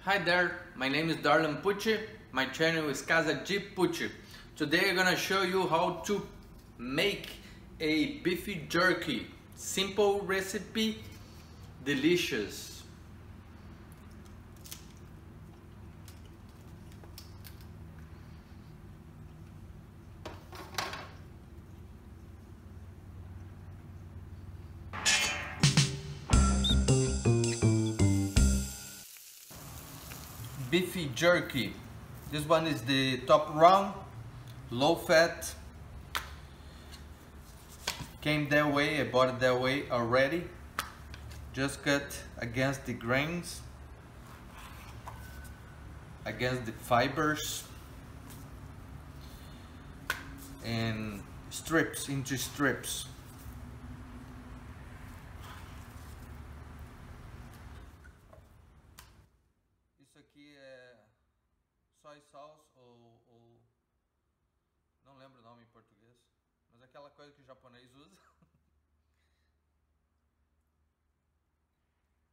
Hi there, my name is Darlan Pucci. My channel is Casa G Pucci. Today I'm gonna show you how to make a beefy jerky. Simple recipe, delicious. Beefy jerky. This one is the top round, low fat. Came that way, I bought it that way already. Just cut against the grains, against the fibers, and strips into strips. Isso aqui é soy sauce ou não lembro o nome em português, mas aquela coisa que o japonês usa.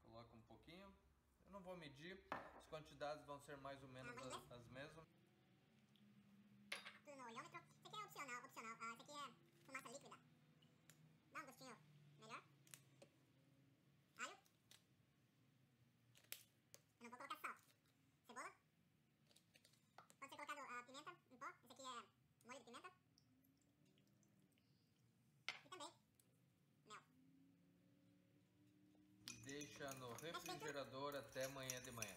Coloca um pouquinho. Eu não vou medir, as quantidades vão ser mais ou menos as mesmas. Tudo no olhômetro. Isso aqui é opcional. Isso aqui é fumaça líquida. Dá um gostinho melhor. Alho. Eu não vou colocar sal. Cebola. Pode ser colocado pimenta em pó. Esse aqui é molho de pimenta. E também mel. Deixa no refrigerador até amanhã de manhã.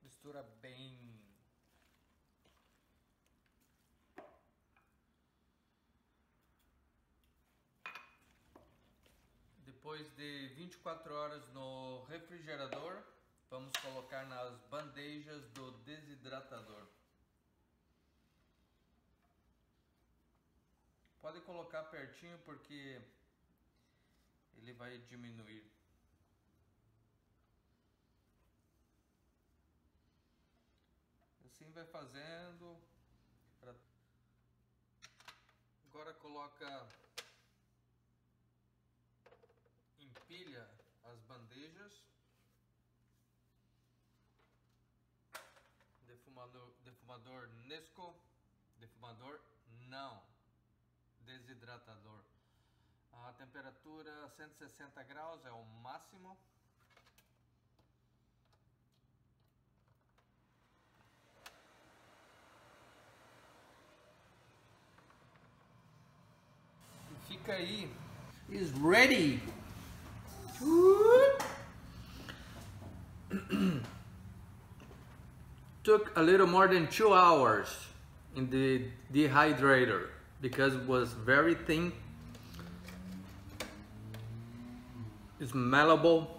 Mistura bem. Depois de 24 horas no refrigerador, vamos colocar nas bandejas do desidratador. Pode colocar pertinho porque ele vai diminuir. Assim vai fazendo. Agora coloca, empilha as bandejas. Defumador Nesco. Defumador não. Desidratador. A temperatura 160 graus é o máximo. Fica aí. Is ready. Took a little more than 2 hours in the dehydrator because it was very thin. It's malleable.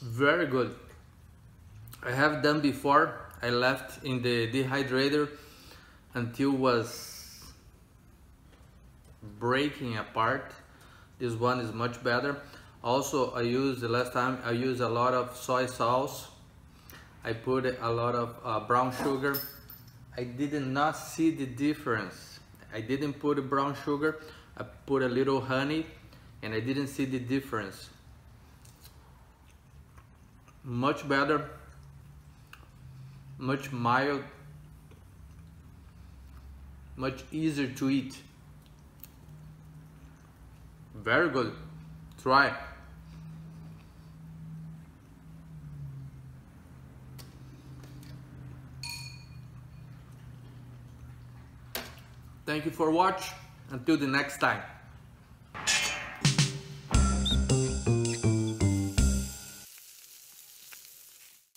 Very good. I have done before. I left in the dehydrator until it was breaking apart. This one is much better. Also, the last time I used a lot of soy sauce. I put a lot of brown sugar. I did not see the difference. I didn't put brown sugar. I put a little honey and I didn't see the difference. Much better, much mild, much easier to eat. Very good. Try. Thank you for watching. Until the next time.